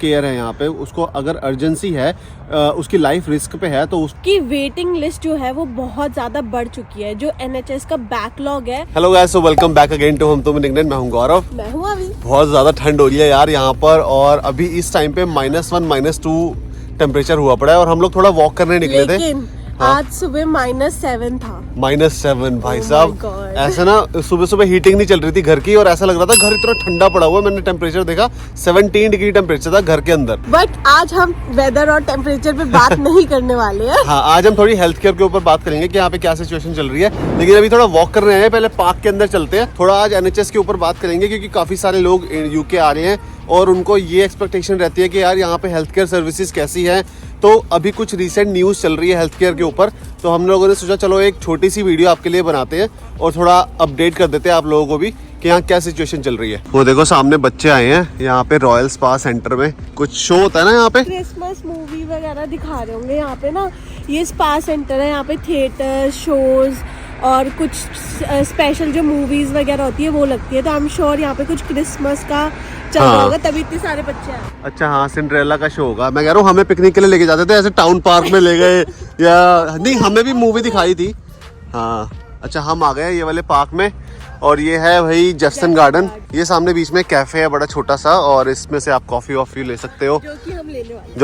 Care है यहाँ पे, उसको अगर अर्जेंसी है, उसकी लाइफ रिस्क पे है, तो उसकी वेटिंग लिस्ट जो है वो बहुत ज्यादा बढ़ चुकी है, जो NHS का बैकलॉग है। Hello guys, so welcome back again to Hum Tum Indian. मैं हूँ गौरव। मैं हूँ अभी। बहुत ज्यादा ठंड हो रही है यार यहाँ पर, और अभी इस टाइम पे -1 -2 टेम्परेचर हुआ पड़ा है, और हम लोग थोड़ा वॉक करने निकले थे। आज सुबह -7 था। -7 भाई साहब, ऐसा ना सुबह सुबह हीटिंग नहीं चल रही थी घर की, और ऐसा लग रहा था घर इतना ठंडा पड़ा हुआ है। मैंने टेम्परेचर देखा 17 डिग्री टेम्परेचर था घर के अंदर। बट आज हम वेदर और टेम्परेचर पे बात नहीं करने वाले हैं। हाँ, आज हम थोड़ी हेल्थ केयर के ऊपर बात करेंगे कि यहाँ पे क्या सिचुएशन चल रही है। लेकिन अभी थोड़ा वॉक कर रहे हैं, पहले पार्क के अंदर चलते हैं। थोड़ा आज NHS के ऊपर बात करेंगे, क्योंकि काफी सारे लोग UK आ रहे हैं और उनको ये एक्सपेक्टेशन रहती है कि यार यहाँ पे हेल्थ केयर सर्विसेज कैसी है। तो अभी कुछ रीसेंट न्यूज़ चल रही है हेल्थ केयर के ऊपर, तो हम लोगों ने सोचा चलो एक छोटी सी वीडियो आपके लिए बनाते हैं और थोड़ा अपडेट कर देते हैं आप लोगों को भी कि यहाँ क्या सिचुएशन चल रही है। वो देखो सामने बच्चे आए हैं यहाँ पे रॉयल स्पा सेंटर में, कुछ शो होता है ना यहाँ पे, क्रिसमस मूवी वगैरह दिखा रहे होंगे यहाँ पे ना। ये स्पा सेंटर है, यहाँ पे थिएटर शोज और कुछ स्पेशल जो मूवीज वगैरह होती है वो लगती है। तो आई एम श्योर यहाँ पे कुछ क्रिसमस का चल रहा होगा, तभी इतने सारे बच्चे हैं। अच्छा हाँ, सिंड्रेला का शो होगा। मैं कह रहा हूँ हमें पिकनिक के लिए लेके जाते थे, ऐसे टाउन पार्क में ले गए या नहीं, हमें भी मूवी दिखाई थी। हाँ अच्छा, हम आ गए ये वाले पार्क में, और ये है भाई जेफसन गार्डन। ये सामने बीच में कैफे है बड़ा छोटा सा, और इसमें से आप कॉफी वॉफी ले सकते हो, जो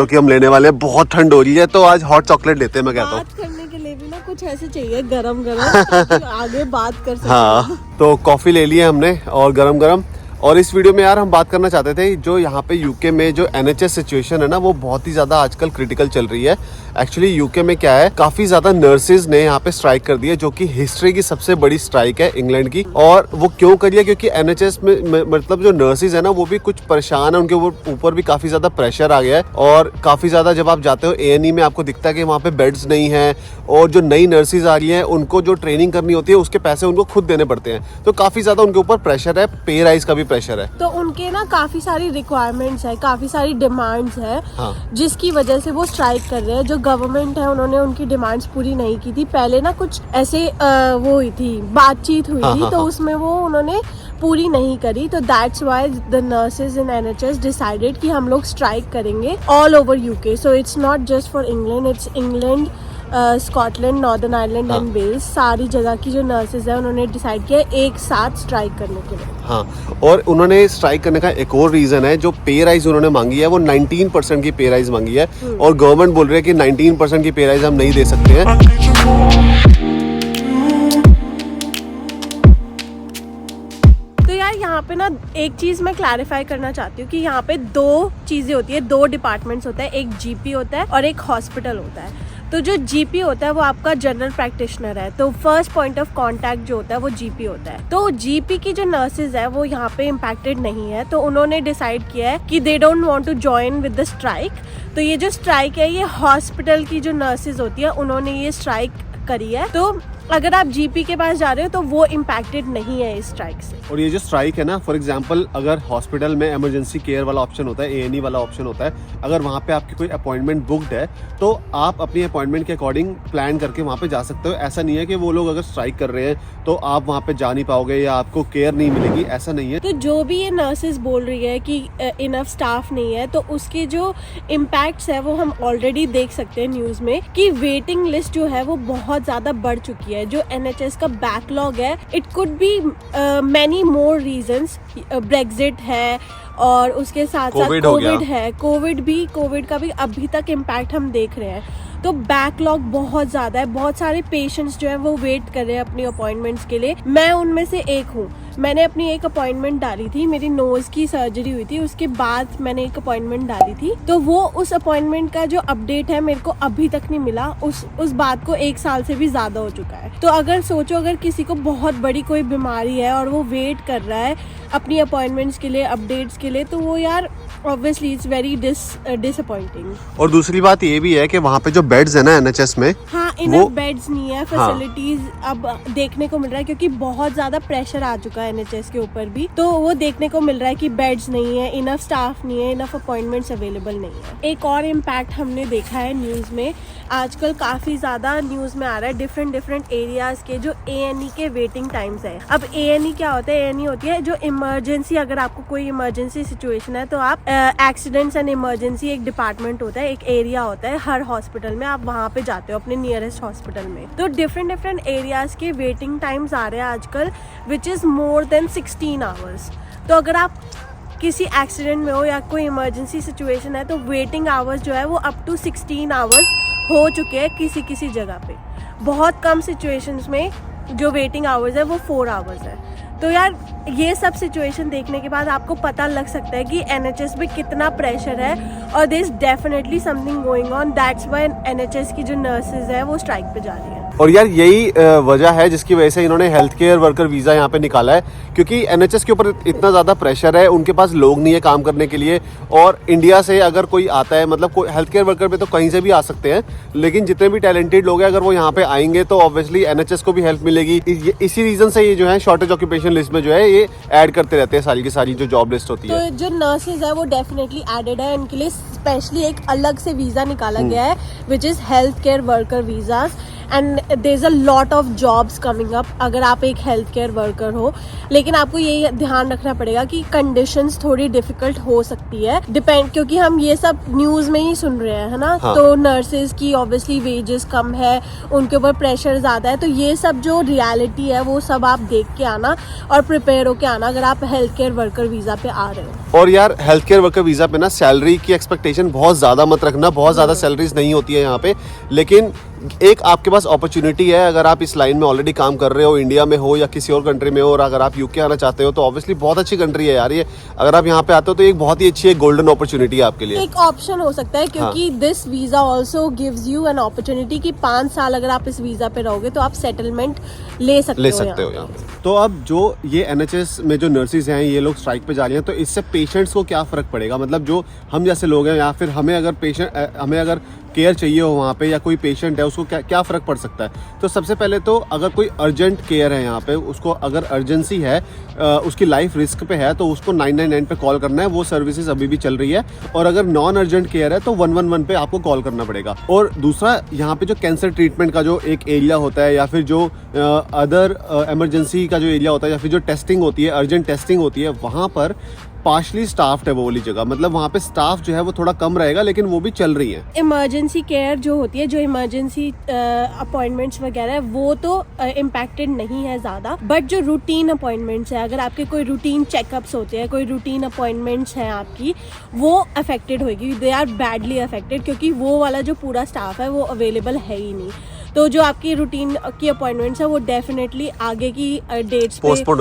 कि हम लेने वाले हैं। बहुत ठंड हो रही है, तो आज हॉट चॉकलेट लेते हैं। मैं कहता हूँ बात करने के लिए भी ना कुछ ऐसे चाहिए गरम गरम आगे बात कर सकते। हाँ, तो कॉफी ले ली है हमने और गरम गरम। और इस वीडियो में यार हम बात करना चाहते थे, जो यहाँ पे UK में जो NHS सिचुएशन है ना, वो बहुत ही ज्यादा आजकल क्रिटिकल चल रही है। एक्चुअली UK में क्या है, काफी ज्यादा नर्सेज ने यहाँ पे स्ट्राइक कर दी है, जो कि हिस्ट्री की सबसे बड़ी स्ट्राइक है इंग्लैंड की। और वो क्यों करी है, क्योंकि NHS में मतलब जो नर्सेज है ना, वो भी कुछ परेशान है, उनके ऊपर भी काफी ज्यादा प्रेशर आ गया है। और काफी ज्यादा जब आप जाते हो A&E में, आपको दिखता है कि वहाँ पे बेड्स नहीं है, और जो नई नर्सेज आ रही है उनको जो ट्रेनिंग करनी होती है उसके पैसे उनको खुद देने पड़ते हैं। तो काफी ज्यादा उनके ऊपर प्रेशर है, पे राइज का भी प्रेशर है। तो उनके ना काफी सारी रिक्वायरमेंट्स है, काफी सारी डिमांड्स है। हाँ। जिसकी वजह से वो स्ट्राइक कर रहे हैं। जो गवर्नमेंट है उन्होंने उनकी डिमांड्स पूरी नहीं की थी। पहले ना कुछ ऐसे वो हुई थी, बातचीत हुई थी, तो उसमें वो उन्होंने पूरी नहीं करी। तो that's why the nurses in NHS decided कि हम लोग स्ट्राइक करेंगे all over UK। So it's not just for England, it's England, Scotland, Northern Ireland and Wales, सारी जगह की जो नर्सेज है उन्होंने डिसाइड किया एक साथ स्ट्राइक करने के लिए। हाँ, और उन्होंने स्ट्राइक करने का एक और रीजन है, जो पे राइज उन्होंने मांगी है वो 19% की पे राइज मांगी है, और गवर्नमेंट बोल रही है कि 19% की पे राइज हम नहीं दे सकते हैं। तो यार यहाँ पे ना एक चीज मैं क्लैरिफाई करना चाहती हूँ कि यहाँ पे दो चीजें होती है, दो डिपार्टमेंट्स होता है, एक GP होता है और एक हॉस्पिटल होता है। तो जो GP होता है वो आपका जनरल प्रैक्टिशनर है, तो फर्स्ट पॉइंट ऑफ कांटेक्ट जो होता है वो GP होता है। तो GP की जो नर्सेज है वो यहाँ पे इम्पैक्टेड नहीं है, तो उन्होंने डिसाइड किया है कि they don't want to join with the strike. तो ये जो स्ट्राइक है, ये हॉस्पिटल की जो नर्सेज होती है उन्होंने ये स्ट्राइक करी है। तो अगर आप GP के पास जा रहे हो तो वो इम्पैक्टेड नहीं है इस स्ट्राइक से। और ये जो स्ट्राइक है ना, फॉर एग्जांपल अगर हॉस्पिटल में इमरजेंसी केयर वाला ऑप्शन होता है, A&E वाला ऑप्शन होता है, अगर वहाँ पे आपकी कोई अपॉइंटमेंट बुक्ड है तो आप अपनी अपॉइंटमेंट के अकॉर्डिंग प्लान करके वहाँ पे जा सकते हो। ऐसा नहीं है कि वो लोग अगर स्ट्राइक कर रहे हैं तो आप वहाँ पे जा नहीं पाओगे या आपको केयर नहीं मिलेगी, ऐसा नहीं है। तो जो भी ये नर्सेज बोल रही है कि इनफ स्टाफ नहीं है, तो उसके जो इम्पैक्ट्स है वो हम ऑलरेडी देख सकते हैं न्यूज में, कि वेटिंग लिस्ट जो है वो बहुत ज्यादा बढ़ चुकी है। जो NHS का बैकलॉग है, it could be many more reasons. Brexit है और उसके साथ साथ कोविड है, कोविड का भी अभी तक इम्पैक्ट हम देख रहे हैं। तो बैकलॉग बहुत ज्यादा है, बहुत सारे पेशेंट्स जो है वो वेट कर रहे हैं अपनी अपॉइंटमेंट्स के लिए। मैं उनमें से एक हूँ। मैंने अपनी एक अपॉइंटमेंट डाली थी, मेरी नोज की सर्जरी हुई थी, उसके बाद मैंने एक अपॉइंटमेंट डाली थी। तो वो उस अपॉइंटमेंट का जो अपडेट है मेरे को अभी तक नहीं मिला। उस बात को 1 साल से भी ज्यादा हो चुका है। तो अगर सोचो, अगर किसी को बहुत बड़ी कोई बीमारी है और वो वेट कर रहा है अपनी अपॉइंटमेंट्स के लिए, अपडेट्स के लिए, तो वो यार ऑब्वियसली इट्स वेरी डिसअपॉइंटिंग। और दूसरी बात ये भी है कि वहाँ पे जो बेड्स है ना NHS में, हाँ इनफ बेड्स नहीं है, फैसिलिटीज अब देखने को मिल रहा है क्योंकि बहुत ज्यादा प्रेशर आ चुका है एनएचएस के ऊपर भी, तो वो देखने को मिल रहा है कि बेड्स नहीं है, इनफ स्टाफ नहीं है, इनफ अपॉइंटमेंट्स अवेलेबल नहीं है। एक और इम्पैक्ट हमने देखा है न्यूज में, आजकल काफी ज्यादा न्यूज में आ रहा है डिफरेंट एरियाज के जो A&E के वेटिंग टाइम्स है। अब A&E क्या होता है? A&E होती है जो इमरजेंसी, अगर आपको कोई इमरजेंसी सिचुएशन है तो आप एक्सीडेंट्स एंड इमरजेंसी एक डिपार्टमेंट होता है, एक एरिया होता है हर हॉस्पिटल में, आप वहाँ पे जाते हो अपने नियरेस्ट हॉस्पिटल में। तो डिफरेंट एरियाज के वेटिंग टाइम्स आ रहे हैं आजकल which is more than 16 hours. तो अगर आप किसी एक्सीडेंट में हो या कोई इमरजेंसी सिचुएशन है तो वेटिंग आवर्स जो है वो अप टू 16 आवर्स हो चुके हैं किसी जगह पे। बहुत कम सिचुएशंस में जो वेटिंग आवर्स है वो 4 आवर्स है। तो यार ये सब सिचुएशन देखने के बाद आपको पता लग सकता है कि एनएचएस पे कितना प्रेशर है और there is definitely something going on, that's why NHS की जो नर्सेज है वो स्ट्राइक पे जा रही है। और यार यही वजह है जिसकी वजह से इन्होंने हेल्थ केयर वर्कर वीज़ा यहाँ पे निकाला है, क्योंकि एनएचएस के ऊपर इतना ज़्यादा प्रेशर है, उनके पास लोग नहीं है काम करने के लिए। और इंडिया से अगर कोई आता है, मतलब कोई हेल्थ केयर वर्कर पे तो कहीं से भी आ सकते हैं, लेकिन जितने भी टैलेंटेड लोग हैं अगर वो यहाँ पे आएंगे तो ऑब्वियसली एनएचएस को भी हेल्प मिलेगी। इसी रीज़न से ये जो है शॉर्टेज ऑक्यूपेशन लिस्ट में जो है ये ऐड करते रहते हैं सारी की सारी जो जॉब लिस्ट होती है। तो जो नर्सेज है वो डेफिनेटली एडेड है, इनके लिए स्पेशली एक अलग से वीज़ा निकाला गया है which is health care worker visas, and there is a lot of jobs coming up अगर आप एक हेल्थ केयर वर्कर हो। लेकिन आपको ये ध्यान रखना पड़ेगा कि कंडीशंस थोड़ी डिफिकल्ट हो सकती है, डिपेंड, क्योंकि हम ये सब न्यूज में ही सुन रहे हैं, है ना। हाँ। तो नर्सेज की ऑब्वियसली वेजेस कम है, उनके ऊपर प्रेशर ज्यादा है, तो ये सब जो रियलिटी है वो सब आप देख के आना और प्रिपेयर होके आना अगर आप हेल्थ केयर वर्कर वीजा पे आ रहे हो। और यार हेल्थ केयर वर्कर वीजा पे ना सैलरी की एक्सपेक्टेशन बहुत ज्यादा मत रखना, बहुत ज्यादा सैलरीज नहीं होती है यहाँ पे, लेकिन एक आपके पास अपॉर्चुनिटी है अगर आप इस लाइन में ऑलरेडी काम कर रहे हो, इंडिया में हो या किसी और कंट्री में हो, और अगर आप यूके आना चाहते हो तो ऑब्वियसली बहुत अच्छी कंट्री है यार ये। अगर आप यहाँ पे आते हो तो एक बहुत ही अच्छी एक गोल्डन अपॉर्चुनिटी है आपके लिए, एक ऑप्शन हो सकता है, क्योंकि this visa also gives you an opportunity कि 5 साल अगर आप इस वीजा पे रहोगे तो आप सेटलमेंट ले सकते हो यहाँ पे। तो अब जो ये एनएचएस में जो नर्सेज हैं ये लोग स्ट्राइक पे जा रही हैं, तो इससे पेशेंट्स को क्या फ़र्क पड़ेगा? मतलब जो हम जैसे लोग हैं या फिर हमें अगर केयर चाहिए हो वहाँ पे या कोई पेशेंट है उसको क्या फ़र्क पड़ सकता है? तो सबसे पहले तो अगर कोई अर्जेंट केयर है यहाँ पे, उसको अगर अर्जेंसी है, उसकी लाइफ रिस्क पे है, तो उसको 999 पे कॉल करना है, वो सर्विसेज अभी भी चल रही है। और अगर नॉन अर्जेंट केयर है तो 111 पे आपको कॉल करना पड़ेगा। और दूसरा, यहाँ पे जो कैंसर ट्रीटमेंट का जो एक एरिया होता है या फिर जो अदर इमरजेंसी का जो एरिया होता है या फिर जो टेस्टिंग होती है, अर्जेंट टेस्टिंग होती है, वहाँ पर पार्शली स्टाफ्ड है वो वाली जगह, मतलब वहाँ पे स्टाफ जो है वो थोड़ा कम रहेगा, लेकिन वो भी चल रही है। इमरजेंसी केयर जो होती है, जो इमरजेंसी अपॉइंटमेंट्स वगैरह है, वो तो इम्पैक्टेड नहीं है ज़्यादा, बट जो रूटीन अपॉइंटमेंट्स है, अगर आपके कोई रूटीन चेकअप्स होते हैं, कोई रूटीन अपॉइंटमेंट्स हैं आपकी, वो अफेक्टेड होगी, दे आर बैडली अफेक्टेड, क्योंकि वो वाला जो पूरा स्टाफ है वो अवेलेबल है ही नहीं। तो जो आपकी रूटीन की अपॉइंटमेंट्स है वो डेफिनेटली आगे की डेट्स पे पोस्टपोन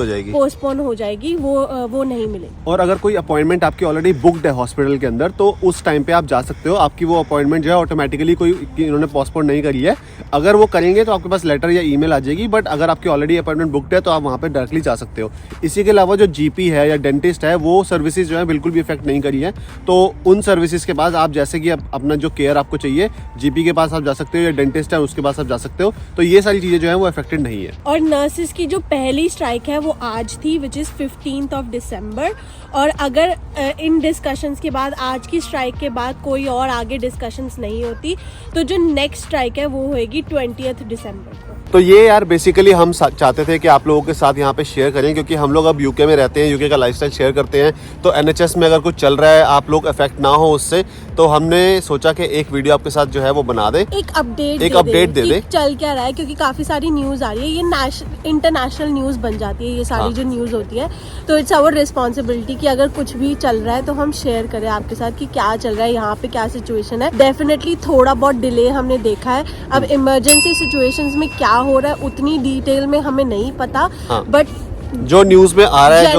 हो जाएगी, वो नहीं मिलेगी। और अगर कोई अपॉइंटमेंट आपकी ऑलरेडी बुक्ड है हॉस्पिटल के अंदर तो उस टाइम पे आप जा सकते हो, आपकी वो अपॉइंटमेंट जो है ऑटोमेटिकली कोई इन्होंने पोस्टपोन नहीं करी है। अगर वो करेंगे तो आपके पास लेटर या ईमेल आ जाएगी, बट अगर आपकी ऑलरेडी अपॉइंटमेंट बुक्ड है तो आप वहाँ पे डायरेक्टली जा सकते हो। इसी के अलावा जो जीपी है या डेंटिस्ट है, वो सर्विसेज जो है बिल्कुल भी इफेक्ट नहीं करी है। तो उन सर्विसेज के पास आप जैसे कि अपना जो केयर आपको चाहिए, जीपी के पास आप जा सकते हो या डेंटिस्ट है उसके पास आप जा सकते हो, तो ये सारी चीजें जो है वो अफेक्टेड नहीं है। और नर्सेज की जो पहली स्ट्राइक है वो आज थी, which is 15th of December। और अगर इन डिस्कशंस के बाद, आज की स्ट्राइक के बाद कोई और आगे डिस्कशंस नहीं होती, तो जो नेक्स्ट स्ट्राइक है वो होएगी 20th December को। तो ये यार बेसिकली हम चाहते थे कि आप लोगों के साथ यहाँ पे शेयर करें, क्योंकि हम लोग अब यूके में रहते हैं, यूके का लाइफस्टाइल शेयर करते हैं, तो एनएचएस में अगर कुछ चल रहा है आप लोग अफेक्ट ना हो उससे, तो हमने सोचा कि एक वीडियो आपके साथ जो है वो बना दे, एक अपडेट दे दे चल क्या रहा है, क्योंकि काफी सारी न्यूज आ रही है, ये इंटरनेशनल न्यूज बन जाती है ये सारी जो न्यूज होती है। तो इट्स आवर रिस्पॉन्सिबिलिटी कि अगर कुछ भी चल रहा है तो हम शेयर करें आपके साथ कि क्या चल रहा है, यहाँ पे क्या सिचुएशन है। डेफिनेटली थोड़ा बहुत डिले हमने देखा है, अब इमरजेंसी सिचुएशंस में क्या हो रहा है उतनी डिटेल में हमें नहीं पता, बट जो न्यूज में आ रहा है,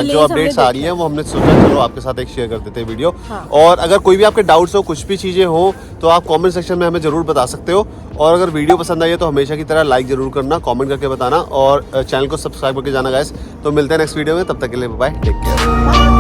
जो अपडेट्स आ रही है, वो हमने सोचा चलो आपके साथ एक शेयर कर देते हैं वीडियो। और अगर कोई भी आपके डाउट्स हो, कुछ भी चीजें हो, तो आप कमेंट सेक्शन में हमें जरूर बता सकते हो। और अगर वीडियो पसंद आई है तो हमेशा की तरह लाइक जरूर करना, कमेंट करके बताना और चैनल को सब्सक्राइब करके जाना गाइस। तो मिलते हैं नेक्स्ट वीडियो में, तब तक के लिए बाय, टेक केयर।